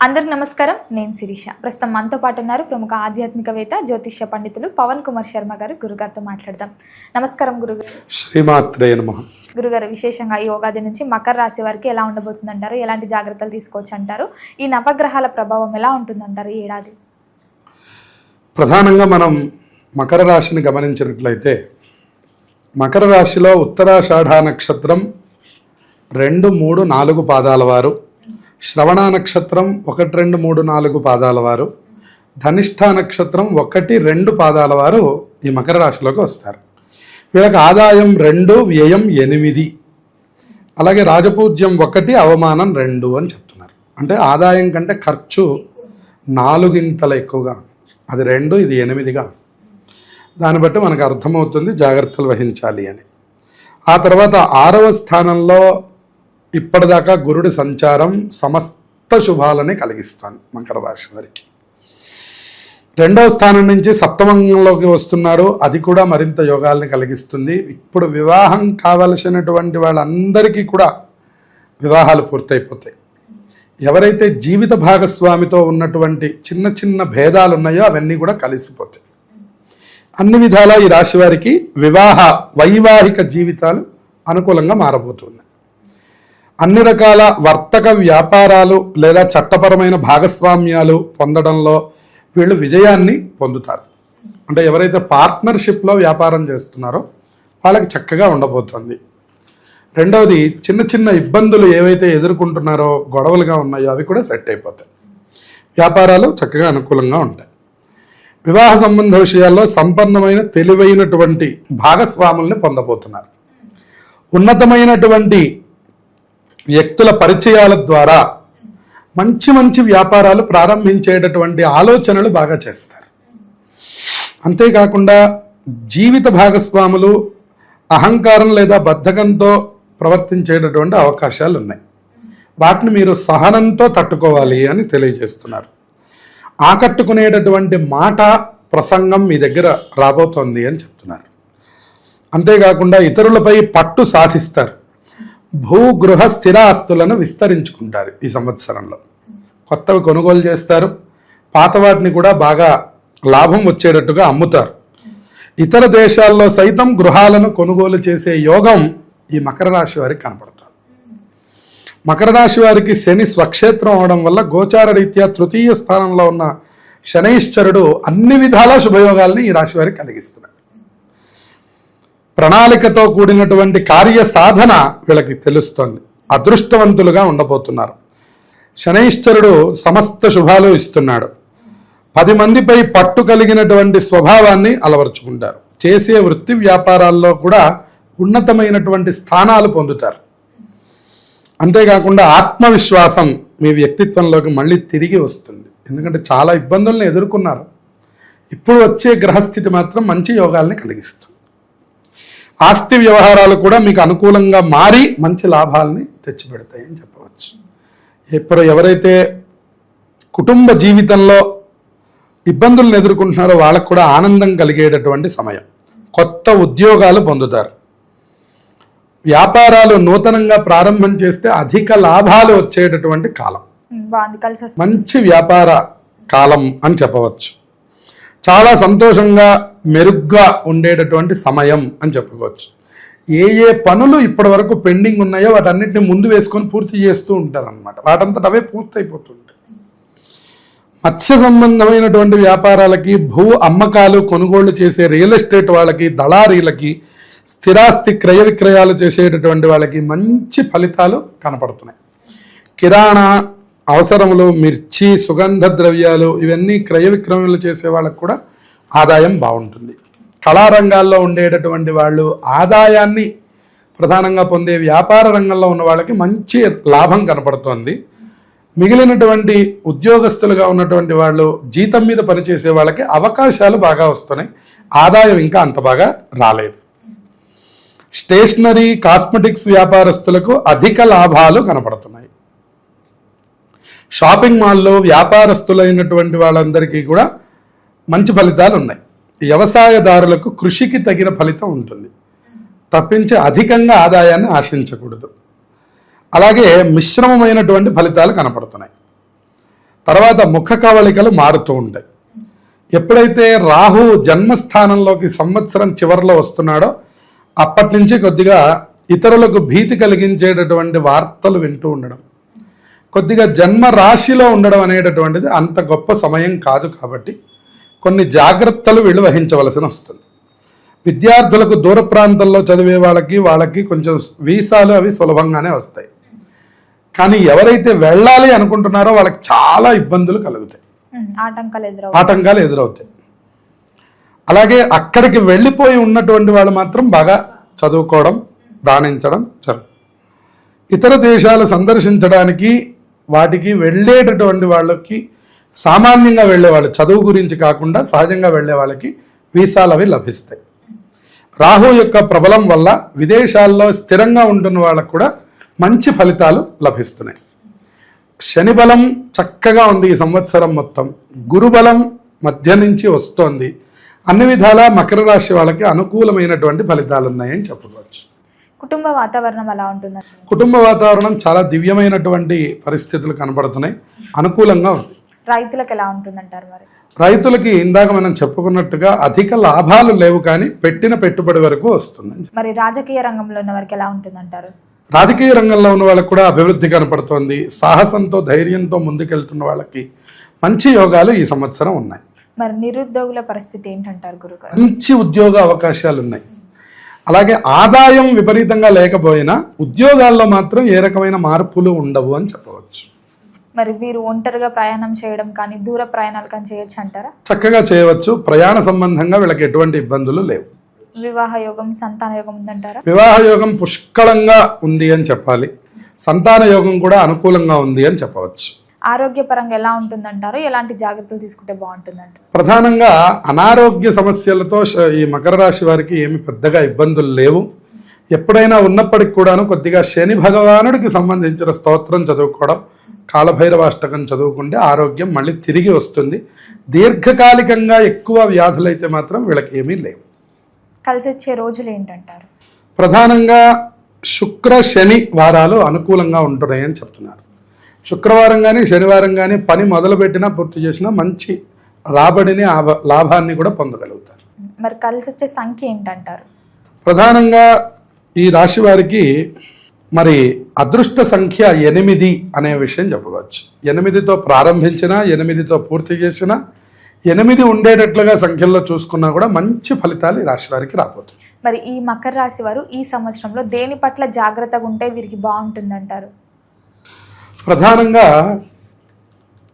అందరికి నమస్కారం. నేను శిరీష. ప్రస్తుతం మనతో పాటు ఉన్నారు ప్రముఖ ఆధ్యాత్మికవేత్త జ్యోతిష్య పండితులు పవన్ కుమార్ శర్మ గారు. గురుగారితో మాట్లాడదాం. నమస్కారం గురుగారు. శ్రీమాత్రే నమః. గురుగారు, విశేషంగా ఈ ఉగాది నుంచి మకర రాశి వారికి ఎలా ఉండబోతుంది అంటారు? ఎలాంటి జాగ్రత్తలు తీసుకోవచ్చు అంటారు? ఈ నవగ్రహాల ప్రభావం ఎలా ఉంటుందంటారు ఈ ఏడాది? ప్రధానంగా మనం మకర రాశిని గమనించినట్లయితే మకర రాశిలో ఉత్తరాషాఢ నక్షత్రం 2, 3, 4 పాదాల వారు, శ్రవణ నక్షత్రం 1, 2, 3, 4 పాదాల వారు, ధనిష్ఠ నక్షత్రం 1, 2 పాదాల వారు ఈ మకర రాశిలోకి వస్తారు. వీళ్ళకి ఆదాయం 2, వ్యయం 8, అలాగే రాజపూజ్యం 1, అవమానం 2 అని చెప్తున్నారు. అంటే ఆదాయం కంటే ఖర్చు 4 ఎక్కువగా, అది 2, ఇది 8గా. దాన్ని బట్టి మనకు అర్థమవుతుంది జాగ్రత్తలు వహించాలి అని. ఆ తర్వాత 6వ స్థానంలో ఇప్పటిదాకా గురుడి సంచారం సమస్త శుభాలని కలిగిస్తాను మకర రాశి వారికి. 2వ స్థానం నుంచి సప్తమంలోకి వస్తున్నాడు, అది కూడా మరింత యోగాల్ని కలిగిస్తుంది. ఇప్పుడు వివాహం కావలసినటువంటి వాళ్ళందరికీ కూడా వివాహాలు పూర్తయిపోతాయి. ఎవరైతే జీవిత భాగస్వామితో ఉన్నటువంటి చిన్న చిన్న భేదాలు ఉన్నాయో అవన్నీ కూడా కలిసిపోతాయి. అన్ని విధాలా ఈ రాశి వారికి వైవాహిక జీవితాలు అనుకూలంగా మారబోతున్నాయి. అన్ని రకాల వర్తక వ్యాపారాలు లేదా చట్టపరమైన భాగస్వామ్యాలు పొందడంలో వీళ్ళు విజయాన్ని పొందుతారు. అంటే ఎవరైతే పార్ట్నర్షిప్లో వ్యాపారం చేస్తున్నారో వాళ్ళకి చక్కగా ఉండబోతుంది. రెండవది, చిన్న చిన్న ఇబ్బందులు ఏవైతే ఎదుర్కొంటున్నారో, గొడవలుగా ఉన్నాయో అవి కూడా సెట్ అయిపోతాయి. వ్యాపారాలు చక్కగా అనుకూలంగా ఉంటాయి. వివాహ సంబంధ విషయాల్లో సంపన్నమైన తెలివైనటువంటి భాగస్వాముల్ని పొందబోతున్నారు. ఉన్నతమైనటువంటి వ్యక్తుల పరిచయాల ద్వారా మంచి మంచి వ్యాపారాలు ప్రారంభించేటటువంటి ఆలోచనలు బాగా చేస్తారు. అంతేకాకుండా జీవిత భాగస్వాములు అహంకారం లేదా బద్ధకంతో ప్రవర్తించేటటువంటి అవకాశాలు ఉన్నాయి. వాటిని మీరు సహనంతో తట్టుకోవాలి అని తెలియజేస్తున్నారు. ఆకట్టుకునేటటువంటి మాట ప్రసంగం మీ దగ్గర రాబోతోంది అని చెప్తున్నారు. అంతేకాకుండా ఇతరులపై పట్టు సాధిస్తారు. భూగృహ స్థిర ఆస్తులను విస్తరించుకుంటారు. ఈ సంవత్సరంలో కొత్తవి కొనుగోలు చేస్తారు. పాత వాటిని కూడా బాగా లాభం వచ్చేటట్టుగా అమ్ముతారు. ఇతర దేశాల్లో సైతం గృహాలను కొనుగోలు చేసే యోగం ఈ మకర రాశి వారికి కనపడుతుంది. మకర రాశి వారికి శని స్వక్షేత్రం అవడం వల్ల గోచార రీత్యా 3వ స్థానంలో ఉన్న శనైశ్చరుడు అన్ని విధాల శుభయోగాల్ని ఈ రాశి వారికి కలిగిస్తున్నాడు. ప్రణాళికతో కూడినటువంటి కార్య సాధన వీళ్ళకి తెలుస్తోంది. అదృష్టవంతులుగా ఉండబోతున్నారు. శనైశ్చరుడు సమస్త శుభాలు ఇస్తున్నాడు. 10 మందిపై పట్టు కలిగినటువంటి స్వభావాన్ని అలవర్చుకుంటారు. చేసే వృత్తి వ్యాపారాల్లో కూడా ఉన్నతమైనటువంటి స్థానాలు పొందుతారు. అంతేకాకుండా ఆత్మవిశ్వాసం మీ వ్యక్తిత్వంలోకి మళ్ళీ తిరిగి వస్తుంది. ఎందుకంటే చాలా ఇబ్బందులను ఎదుర్కొన్నారు. ఇప్పుడు వచ్చే గ్రహస్థితి మాత్రం మంచి యోగాల్ని కలిగిస్తుంది. ఆస్తి వ్యవహారాలు కూడా మీకు అనుకూలంగా మారి మంచి లాభాలని తెచ్చిపెడతాయని చెప్పవచ్చు. ఇప్పుడు ఎవరైతే కుటుంబ జీవితంలో ఇబ్బందులను ఎదుర్కొంటున్నారో వాళ్ళకు కూడా ఆనందం కలిగేటటువంటి సమయం. కొత్త ఉద్యోగాలు పొందుతారు. వ్యాపారాలు నూతనంగా ప్రారంభం చేస్తే అధిక లాభాలు వచ్చేటటువంటి కాలం, మంచి వ్యాపార కాలం అని చెప్పవచ్చు. చాలా సంతోషంగా మెరుగ్గా ఉండేటటువంటి సమయం అని చెప్పుకోవచ్చు. ఏ పనులు ఇప్పటి వరకు పెండింగ్ ఉన్నాయో వాటన్నిటిని ముందు వేసుకొని పూర్తి చేస్తూ ఉంటారు అన్నమాట. వాటంతట అవే పూర్తయిపోతుంటాయి. మత్స్య సంబంధమైనటువంటి వ్యాపారాలకి, భూ అమ్మకాలు కొనుగోళ్లు చేసే రియల్ ఎస్టేట్ వాళ్ళకి, దళారీలకి, స్థిరాస్తి క్రయ విక్రయాలు చేసేటటువంటి వాళ్ళకి మంచి ఫలితాలు కనపడుతున్నాయి. కిరాణా అవసరములు, మిర్చి, సుగంధ ద్రవ్యాలు ఇవన్నీ క్రయ విక్రయాలు చేసే వాళ్ళకు కూడా ఆదాయం బాగుంటుంది. కళారంగాల్లో ఉండేటటువంటి వాళ్ళు ఆదాయాన్ని ప్రధానంగా పొందే వ్యాపార రంగంలో ఉన్న వాళ్ళకి మంచి లాభం కనపడుతోంది. మిగిలినటువంటి ఉద్యోగస్తులుగా ఉన్నటువంటి వాళ్ళు, జీతం మీద పనిచేసే వాళ్ళకి అవకాశాలు బాగా వస్తున్నాయి. ఆదాయం ఇంకా అంత బాగా రాలేదు. స్టేషనరీ, కాస్మెటిక్స్ వ్యాపారస్తులకు అధిక లాభాలు కనపడుతున్నాయి. షాపింగ్ మాల్లో వ్యాపారస్తులైనటువంటి వాళ్ళందరికీ కూడా మంచి ఫలితాలు ఉన్నాయి. వ్యవసాయదారులకు కృషికి తగిన ఫలితం ఉంటుంది తప్పించి అధికంగా ఆదాయాన్ని ఆశించకూడదు. అలాగే మిశ్రమమైనటువంటి ఫలితాలు కనపడుతున్నాయి. తర్వాత ముఖ కవళికలు మారుతూ ఉంటాయి. ఎప్పుడైతే రాహు జన్మస్థానంలోకి సంవత్సరం చివరిలో వస్తున్నాడో అప్పటి నుంచి కొద్దిగా ఇతరులకు భీతి కలిగించేటటువంటి వార్తలు వింటూ ఉండడం, కొద్దిగా జన్మ రాశిలో ఉండడం అనేటటువంటిది అంత గొప్ప సమయం కాదు. కాబట్టి కొన్ని జాగ్రత్తలు వీళ్ళు వహించవలసి వస్తుంది. విద్యార్థులకు దూర ప్రాంతాల్లో చదివే వాళ్ళకి కొంచెం వీసాలు అవి సులభంగానే వస్తాయి. కానీ ఎవరైతే వెళ్ళాలి అనుకుంటున్నారో వాళ్ళకి చాలా ఇబ్బందులు కలుగుతాయి, ఆటంకాలు ఎదురవుతాయి. అలాగే అక్కడికి వెళ్ళిపోయి ఉన్నటువంటి వాళ్ళు మాత్రం బాగా చదువుకోవడం, రాణించడం జరుగుతుంది. ఇతర దేశాలు సందర్శించడానికి వాటికి వెళ్ళేటటువంటి వాళ్ళకి, సామాన్యంగా వెళ్ళే వాళ్ళు, చదువు గురించి కాకుండా సహజంగా వెళ్ళే వాళ్ళకి వీసాలు అవి లభిస్తాయి. రాహు యొక్క ప్రబలం వల్ల విదేశాల్లో స్థిరంగా ఉంటున్న వాళ్ళకు కూడా మంచి ఫలితాలు లభిస్తున్నాయి. శని బలం చక్కగా ఉంది ఈ సంవత్సరం మొత్తం. గురుబలం మధ్య నుంచి వస్తోంది. అన్ని విధాలా మకర రాశి వాళ్ళకి అనుకూలమైనటువంటి ఫలితాలు ఉన్నాయని చెప్పుకోవచ్చు. కుటుంబ వాతావరణం ఎలా ఉంటుంది? కుటుంబ వాతావరణం చాలా దివ్యమైనటువంటి పరిస్థితులు కనబడుతున్నాయి, అనుకూలంగా ఉంది. రైతులకు ఎలా ఉంటుందంటారు? మరి రైతులకి ఇందాక మనం చెప్పుకున్నట్టుగా అధిక లాభాలు లేవు, కానీ పెట్టిన పెట్టుబడి వరకు వస్తుంది. మరి రాజకీయ రంగంలో ఉన్న వారికి ఎలా ఉంటుందంటారు? రాజకీయ రంగంలో ఉన్న వాళ్ళకి కూడా అభివృద్ధి కనపడుతోంది. సాహసంతో, ధైర్యంతో ముందుకెళ్తున్న వాళ్ళకి మంచి యోగాలు ఈ సంవత్సరం ఉన్నాయి. మరి నిరుద్యోగుల పరిస్థితి ఏంటంటారు గురుగారు? మంచి ఉద్యోగ అవకాశాలు ఉన్నాయి. అలాగే ఆదాయం విపరీతంగా లేకపోయినా ఉద్యోగాల్లో మాత్రం ఏ రకమైన మార్పులు ఉండవు అని చెప్పవచ్చు. మరి వీరు ఒంటరిగా ప్రయాణం చేయడం కానీ, దూర ప్రయాణాలు కానీ చేయొచ్చు అంటారా? చక్కగా చేయవచ్చు. ప్రయాణ సంబంధంగా వీళ్ళకి ఎటువంటి ఇబ్బందులు లేవు. వివాహ యోగం, సంతాన యోగం ఉందంటారా? వివాహ యోగం పుష్కలంగా ఉంది అని చెప్పాలి. సంతాన యోగం కూడా అనుకూలంగా ఉంది అని చెప్పవచ్చు. ఆరోగ్యపరంగా ఎలా ఉంటుందంటారు? ఎలాంటి జాగ్రత్తలు తీసుకుంటే బాగుంటుందంటారు? ప్రధానంగా అనారోగ్య సమస్యలతో ఈ మకర రాశి వారికి ఏమి పెద్దగా ఇబ్బందులు లేవు. ఎప్పుడైనా ఉన్నప్పటికి కూడాను కొద్దిగా శని భగవానుడికి సంబంధించిన స్తోత్రం చదువుకోవడం, కాలభైరవాష్టకం చదువుకుంటే ఆరోగ్యం మళ్ళీ తిరిగి వస్తుంది. దీర్ఘకాలికంగా ఎక్కువ వ్యాధులైతే మాత్రం వీళ్ళకి ఏమీ లేవు. కలిసి వచ్చే రోజులు ఏంటంటారు? ప్రధానంగా శుక్ర శని వారాలు అనుకూలంగా ఉంటున్నాయని చెప్తున్నారు. శుక్రవారం కానీ శనివారం కానీ పని మొదలుపెట్టినా పూర్తి చేసినా మంచి రాబడిని, లాభాన్ని కూడా పొందగలుగుతారు. మరి కలిసి వచ్చే సంఖ్య ఏంటంటారు? ప్రధానంగా ఈ రాశి వారికి మరి అదృష్ట సంఖ్య 8 అనే విషయం చెప్పవచ్చు. 8తో ప్రారంభించినా, 8తో పూర్తి చేసినా, 8 ఉండేటట్లుగా సంఖ్యల్లో చూసుకున్నా కూడా మంచి ఫలితాలు ఈ రాశి వారికి రాబోతుంది. మరి ఈ మకర రాశి వారు ఈ సంవత్సరంలో దేని పట్ల జాగ్రత్తగా ఉంటే వీరికి బాగుంటుందంటారు? ప్రధానంగా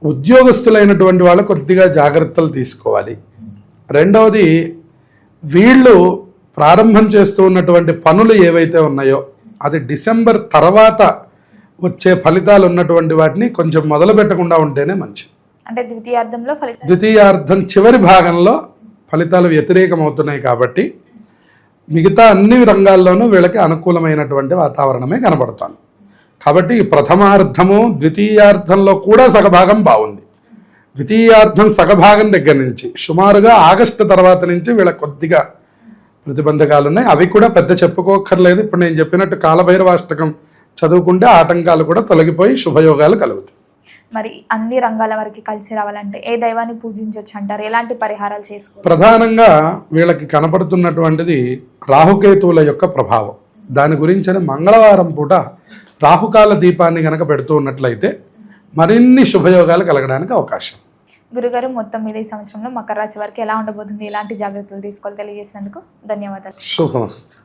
ఉద్యోగస్తులైనటువంటి వాళ్ళు కొద్దిగా జాగ్రత్తలు తీసుకోవాలి. రెండవది, వీళ్ళు ప్రారంభం చేస్తూ ఉన్నటువంటి పనులు ఏవైతే ఉన్నాయో అది డిసెంబర్ తర్వాత వచ్చే ఫలితాలు ఉన్నటువంటి వాటిని కొంచెం మొదలు పెట్టకుండా ఉంటేనే మంచిది. అంటే ద్వితీయార్థం చివరి భాగంలో ఫలితాలు వ్యతిరేకమవుతున్నాయి కాబట్టి మిగతా అన్ని రంగాల్లోనూ వీళ్ళకి అనుకూలమైనటువంటి వాతావరణమే కనబడుతుంది. కాబట్టి ఈ ప్రథమార్థము, ద్వితీయార్థంలో కూడా సగభాగం బాగుంది. ద్వితీయార్థం సగభాగం దగ్గర నుంచి సుమారుగా ఆగస్టు తర్వాత నుంచి వీళ్ళకి కొద్దిగా ప్రతిబంధకాలు ఉన్నాయి. అవి కూడా పెద్ద చెప్పుకోక్కర్లేదు. ఇప్పుడు నేను చెప్పినట్టు కాలభైరవాష్టకం చదువుకుంటే ఆటంకాలు కూడా తొలగిపోయి శుభయోగాలు కలుగుతాయి. మరి అన్ని రంగాల వరకు కలిసి రావాలంటే ఏ దైవాన్ని పూజించవచ్చు అంటారు? ఎలాంటి పరిహారాలు చేసుకోవాలి? ప్రధానంగా వీళ్ళకి కనపడుతున్నటువంటిది రాహుకేతువుల యొక్క ప్రభావం. దాని గురించి మంగళవారం పూట రాహుకాల దీపాన్ని కనుక పెడుతూ ఉన్నట్లయితే మరిన్ని శుభయోగాలు కలగడానికి అవకాశం. గురుగారు, మొత్తం మీద ఈ సంవత్సరంలో మకర రాశి వారికి ఎలా ఉండబోతుంది, ఎలాంటి జాగ్రత్తలు తీసుకోవాలి తెలియజేసినందుకు ధన్యవాదాలు. శుభమస్తు.